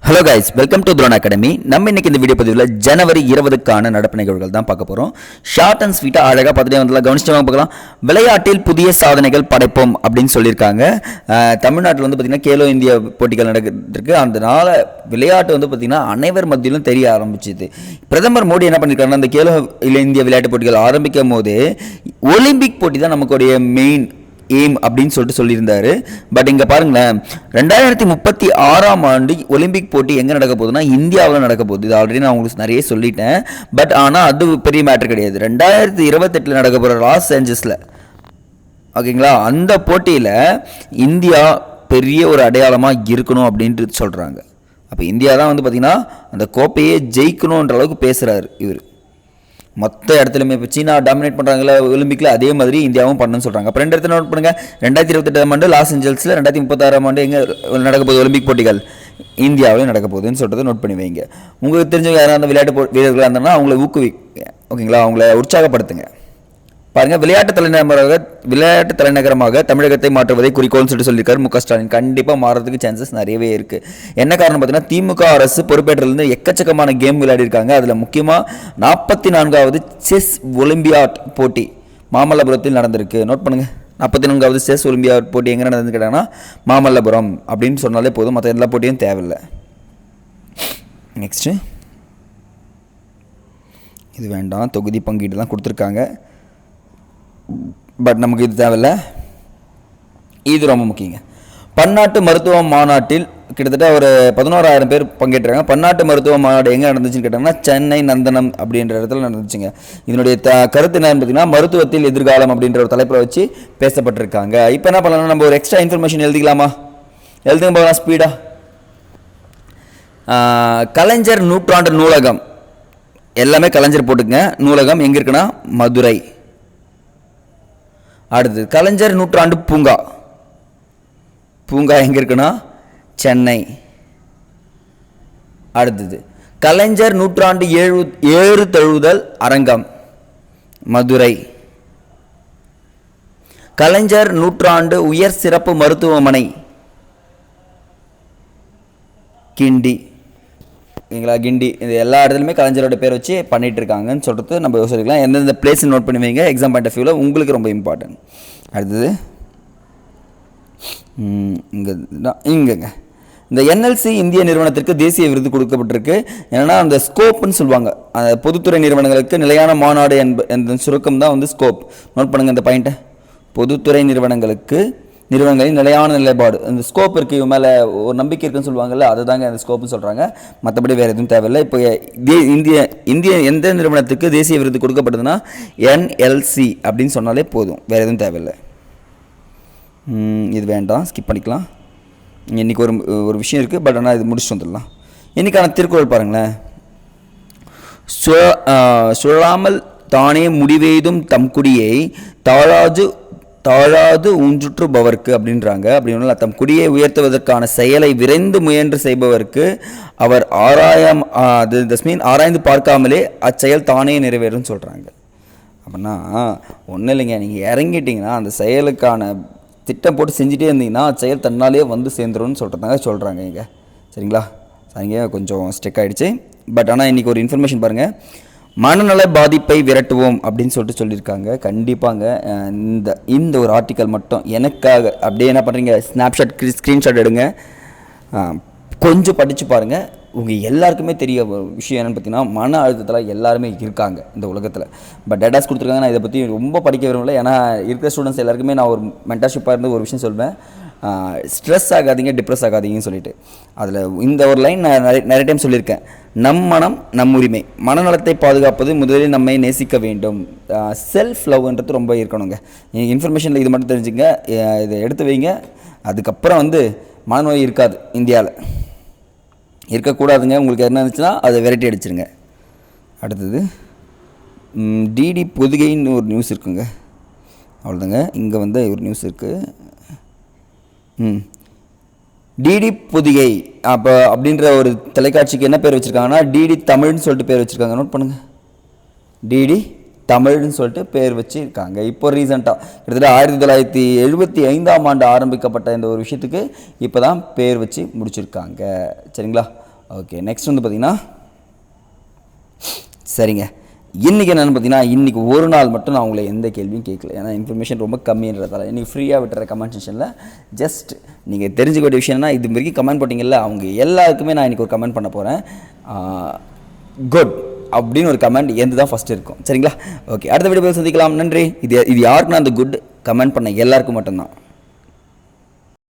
Hello guys, welcome to drone academy. நம்ம இன்னைக்கு இந்த வீடியோ பதிவில் ஜனவரி 20க்கான நடப்பு நிகழ்வுகள் தான் பார்க்க போகிறோம். ஷார்ட் அண்ட் ஸ்வீட்டாக அழகாக பார்த்துட்டே வந்து கவனிச்சு பார்க்கலாம். விளையாட்டில் புதிய சாதனைகள் படைப்போம் அப்படின்னு சொல்லியிருக்காங்க. தமிழ்நாட்டில் வந்து பார்த்திங்கன்னா கேலோ இந்தியா போட்டிகள் நடக்கிறதுக்கு அதனால விளையாட்டு வந்து பார்த்திங்கன்னா அனைவர் மத்தியிலும் தெரிய ஆரம்பிச்சுது. பிரதமர் மோடி என்ன பண்ணியிருக்காருன்னா, அந்த கேலோ இந்தியா விளையாட்டு போட்டிகள் ஆரம்பிக்கும் போது ஒலிம்பிக் போட்டி தான் நமக்குடைய மெயின் எய்ம் அப்படின்னு சொல்லியிருந்தாரு. பட் இங்கே பாருங்களேன், 2036 ஒலிம்பிக் போட்டி எங்கே நடக்க போகுதுன்னா இந்தியாவில் நடக்க போகுது. இது ஆல்ரெடி நான் உங்களுக்கு நிறைய சொல்லிட்டேன். பட் ஆனால் அது பெரிய மேட்ரு கிடையாது. 2028 நடக்க போகிற லாஸ் ஏஞ்சல்ஸில், ஓகேங்களா, அந்த போட்டியில் இந்தியா பெரிய ஒரு அடையாளமாக இருக்கணும் அப்படின்ட்டு சொல்கிறாங்க. அப்போ இந்தியா தான் வந்து பார்த்திங்கன்னா அந்த கோப்பையே ஜெயிக்கணுன்ற அளவுக்கு பேசுகிறாரு இவர். மொத்த இடத்துலையுமே இப்போ சீனா டாமினேட் பண்ணுறாங்களா ஒலிம்பிக்கில், அதே மாதிரி இந்தியாவும் பண்ணணும்னு சொல்கிறாங்க. அப்போ ரெண்டு இடத்துல நோட் பண்ணுங்கள். 2028 லாஸ் ஏஞ்சல்ஸில், 2036 எங்கே நடக்க போகுது ஒலிம்பிக் போட்டிகள், இந்தியாவிலையும் நடக்க போகுதுன்னு சொல்கிறத நோட் பண்ணி வைங்க. உங்களுக்கு தெரிஞ்சவங்க யாராவது அந்த விளையாட்டு வீரர்களாக இருந்தாங்கன்னா அவங்கள ஓகேங்களா, அவங்கள உற்சாகப்படுத்துங்க. பாருங்கள், விளையாட்டு தலைநகரமாக தமிழகத்தை மாற்றுவதை குறிக்கோள்னு சொல்லியிருக்காரு மு க ஸ்டாலின். கண்டிப்பாக மாறுறதுக்கு சான்சஸ் நிறையவே இருக்குது. என்ன காரணம் பார்த்தீங்கன்னா, திமுக அரசு பொறுப்பேற்றிலிருந்து எக்கச்சக்கமான கேம் விளையாடிருக்காங்க. அதில் முக்கியமாக 44வது செஸ் ஒலிம்பியாட் போட்டி மாமல்லபுரத்தில் நடந்திருக்கு. நோட் பண்ணுங்கள், 44வது செஸ் ஒலிம்பியாட் போட்டி எங்கே நடந்துன்னு கேட்டாங்கன்னா மாமல்லபுரம் அப்படின்னு சொன்னாலே போதும். மற்ற எல்லா போட்டியும் தேவையில்லை. நெக்ஸ்ட்டு, இது வேண்டாம், தொகுதி பங்கீடு தான் கொடுத்துருக்காங்க. பட் நமக்கு இது தேவையில்லை. இது ரொம்ப முக்கியங்க. பன்னாட்டு மருத்துவ மாநாட்டில் கிட்டத்தட்ட ஒரு 11,000 பேர் பங்கேற்றாங்க. பன்னாட்டு மருத்துவ மாநாடு எங்கே நடந்துச்சுன்னு கேட்டாங்கன்னா சென்னை நந்தனம் அப்படின்ற இடத்துல நடந்துச்சுங்க. இதனுடைய கருத்து என்னன்னு பார்த்தீங்கன்னா, மருத்துவத்தில் எதிர்காலம் அப்படின்ற ஒரு தலைப்பில் வச்சு பேசப்பட்டிருக்காங்க. இப்போ என்ன பண்ணலாம்னா, நம்ம ஒரு எக்ஸ்ட்ரா இன்ஃபர்மேஷன் எழுதிக்கலாமா? எழுதுங்க போகலாம் ஸ்பீடாக. கலைஞர் நூற்றாண்டு நூலகம், எல்லாமே கலைஞர் போட்டுங்க. நூலகம் எங்கே இருக்குன்னா மதுரை. அடுத்து கலைஞர் நூற்றாண்டு பூங்கா, பூங்கா எங்கே இருக்குன்னா சென்னை. அடுத்தது கலைஞர் நூற்றாண்டு ஏறு தழுவுதல் அரங்கம் மதுரை. கலைஞர் நூற்றாண்டு உயர் சிறப்பு மருத்துவமனை கிண்டி. ஓகேங்களா, கிண்டி. இது எல்லா இடத்துலையுமே கலைஞரோட பேர் வச்சு பண்ணிகிட்டு இருக்காங்கன்னு சொல்கிறது நம்ம யோசிக்கலாம். எந்தெந்த பிளேஸ் நோட் பண்ணி வைங்க, எக்ஸாம் பாயிண்ட் ஆஃப் வியூவில் உங்களுக்கு ரொம்ப இம்பார்ட்டன்ட். அடுத்தது இங்கேங்க, இந்த என்எல்சி இந்திய நிறுவனத்திற்கு தேசிய விருது கொடுக்கப்பட்டிருக்கு. ஏன்னா அந்த ஸ்கோப்னு சொல்லுவாங்க, அந்த பொதுத்துறை நிறுவனங்களுக்கு நிலையான மாநாடு என்ற சுருக்கம் தான் வந்து ஸ்கோப். நோட் பண்ணுங்கள் இந்த பாயிண்ட்டை. பொதுத்துறை நிறுவனங்களின் நிலையான நிலைப்பாடு, இந்த ஸ்கோப் இருக்குது, இவங்க மேலே ஒரு நம்பிக்கை இருக்குன்னு சொல்லுவாங்கள்ல, அதுதாங்க அந்த ஸ்கோப்னு சொல்கிறாங்க. மற்றபடி வேறு எதுவும் தேவையில்லை. இப்போ இந்திய எந்த நிறுவனத்துக்கு தேசிய விருது கொடுக்கப்பட்டதுன்னா என்எல்சி அப்படின்னு சொன்னாலே போதும், வேறு எதுவும் தேவையில்லை. இது வேண்டாம், ஸ்கிப் பண்ணிக்கலாம். இன்றைக்கி ஒரு விஷயம் இருக்குது, பட் ஆனால் இது முடிச்சுட்டு வந்துடலாம். இன்றைக்கான திருக்குறள் பாருங்களேன். சுழாமல் தானே முடிவெய்தும் தம் குடியை தாழாது ஊன்றுற்றுபவர்க்கு அப்படின்றாங்க. அப்படின்னு தம் குடியை உயர்த்துவதற்கான செயலை விரைந்து முயன்று செய்பவர்க்கு அவர் ஆராய்ந்து பார்க்காமலே அச்செயல் தானே நிறைவேறும்னு சொல்கிறாங்க. அப்படின்னா ஒன்றும் இல்லைங்க, நீங்கள் இறங்கிட்டிங்கன்னா அந்த செயலுக்கான திட்டம் போட்டு செஞ்சுட்டே இருந்தீங்கன்னா அச்செயல் தன்னாலே வந்து சேர்ந்துரும்னு சொல்கிறாங்க இங்கே. சரிங்களா, சரிங்க, கொஞ்சம் ஸ்டெக் ஆகிடுச்சு. பட் ஆனால் இன்றைக்கி ஒரு இன்ஃபர்மேஷன் பாருங்கள். மனநல பாதிப்பை விரட்டுவோம் அப்படின்னு சொல்லியிருக்காங்க. கண்டிப்பாங்க இந்த ஒரு ஆர்டிக்கல் மட்டும் எனக்காக அப்படியே என்ன பண்ணுறீங்க, ஸ்க்ரீன்ஷாட் எடுங்க, கொஞ்சம் படித்து பாருங்கள். உங்கள் எல்லாருக்குமே தெரிய விஷயம் என்னென்னு பார்த்தீங்கன்னா, மன அழுத்தத்தில் எல்லாருமே இருக்காங்க இந்த உலகத்தில். பட் டேட்டாஸ் கொடுத்துருக்காங்க. நான் இதை பற்றி ரொம்ப படிக்க விரும்பல. ஏன்னா இருக்கிற ஸ்டூடெண்ட்ஸ் எல்லாருக்குமே நான் ஒரு மென்டர்ஷிப்பாக இருந்து ஒரு விஷயம் சொல்வேன், ஸ்ட்ரெஸ் ஆகாதீங்க, டிப்ரெஸ் ஆகாதீங்கன்னு சொல்லிட்டு. அதில் இந்த ஒரு லைன் நான் நிறைய டைம் சொல்லியிருக்கேன். நம் மனம் நம் உரிமை, மனநலத்தை பாதுகாப்பது முதலில் நம்மை நேசிக்க வேண்டும். செல்ஃப் லவ்ன்றது ரொம்ப இருக்கணுங்க. இன்ஃபர்மேஷனில் இது மட்டும் தெரிஞ்சுங்க, இதை எடுத்து வைங்க. அதுக்கப்புறம் வந்து மனநோய் இருக்காது, இந்தியாவில் இருக்கக்கூடாதுங்க. உங்களுக்கு என்ன இருந்துச்சுன்னா அதை வெரைட்டி அடிச்சிருங்க. அடுத்தது டிடி பொதிகைன்னு ஒரு நியூஸ் இருக்குங்க, அவ்வளோதாங்க. இங்கே வந்து ஒரு நியூஸ் இருக்குது. டிடி பொதிகை அப்போ அப்படின்ற ஒரு தொலைக்காட்சிக்கு என்ன பேர் வச்சுருக்காங்கன்னா டிடி தமிழ்னு சொல்லிட்டு பேர் வச்சுருக்காங்க. நோட் பண்ணுங்கள், டிடி தமிழ்னு சொல்லிட்டு பேர் வச்சுருக்காங்க. இப்போ ரீசெண்டாக கிட்டத்தட்ட 1975 ஆரம்பிக்கப்பட்ட இந்த ஒரு விஷயத்துக்கு இப்போ தான் பேர் வச்சு முடிச்சிருக்காங்க. சரிங்களா, ஓகே, நெக்ஸ்ட் வந்து பார்த்தீங்கன்னா சரிங்க, இன்றைக்கி என்னென்னு பார்த்தீங்கன்னா, இன்றைக்கி ஒரு நாள் மட்டும் நான் உங்களை எந்த கேள்வியும் கேட்கல. ஏன்னா இன்ஃபர்மேஷன் ரொம்ப கம்மின்றதால இன்றைக்கி ஃப்ரீயாக விட்டுற கமெண்ட் செக்ஷனில் ஜஸ்ட் நீங்கள் தெரிஞ்சுக்க வேண்டிய விஷயம்னா, இது வரைக்கும் கமெண்ட் போட்டிங்கல்ல, அவங்க எல்லாருக்குமே நான் இன்றைக்கி ஒரு கமெண்ட் பண்ண போகிறேன். குட் அப்படின்னு ஒரு கமெண்ட் எந்த தான் ஃபஸ்ட்டு இருக்கும். சரிங்களா? ஓகே, அடுத்த வீடியோ சந்திக்கலாம். நன்றி. இது யாருக்குன்னா அந்த குட் கமெண்ட் பண்ண எல்லாருக்கும் மட்டும்தான்.